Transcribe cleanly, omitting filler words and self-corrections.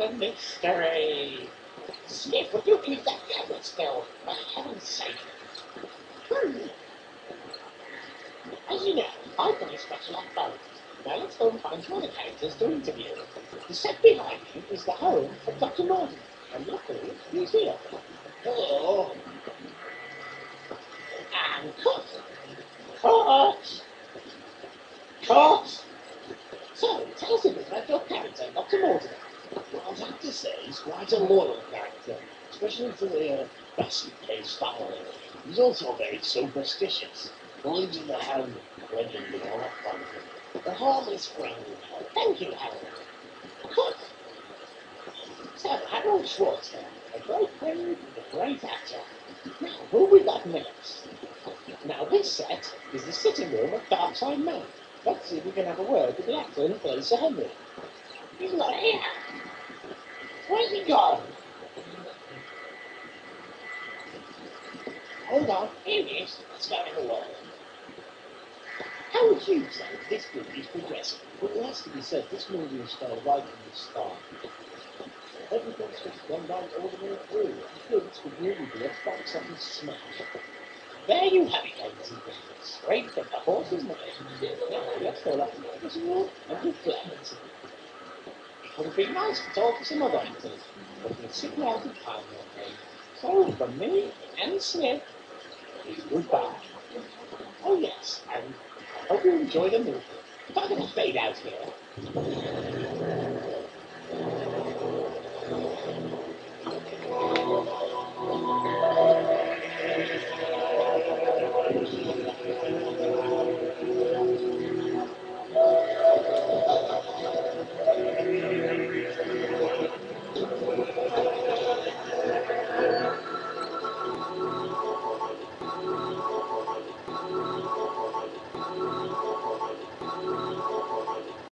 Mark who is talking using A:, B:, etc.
A: the mystery. Smith, would you leave that cabinet still? For heaven's sake. As you know, I've got a special act bonus. Now let's go and find some other characters to interview. The set behind me is the home of Dr. Norton, and luckily he's here. Hello. And cut! Cut! Cut! So, tell us a bit about your character, Dr. Mortimer. Well, I'd have to say he's quite a loyal character, especially to the Basket Case family. He's also very superstitious. Believes in the home legend and all that kind of thing. A harmless friend. Thank you, Harold. Cut! So, Harold Schwartz, a great friend and a great actor. Now, who we got next? Now, this set is the sitting room of Darkside Man. Let's see if we can have a word with the actor who plays Sir Henry. He's not here. Where's he gone? Hold on, here he is. Let's go have a word. How would you say this movie is progressing?
B: Well, it has to be said, this movie has started right from the start. Everything's just gone right all the way through. I feel this would really be a box office smash.
A: There you have it, ladies and gentlemen. Straight from the horse's mouth. Now, let's go up to the dressing room and do Clemens. It would be nice to talk to some other actors, but we're sitting out of time that day. So, from me and Smith, goodbye. Oh yes, and I hope you enjoy the movie. If I'm going to fade out here.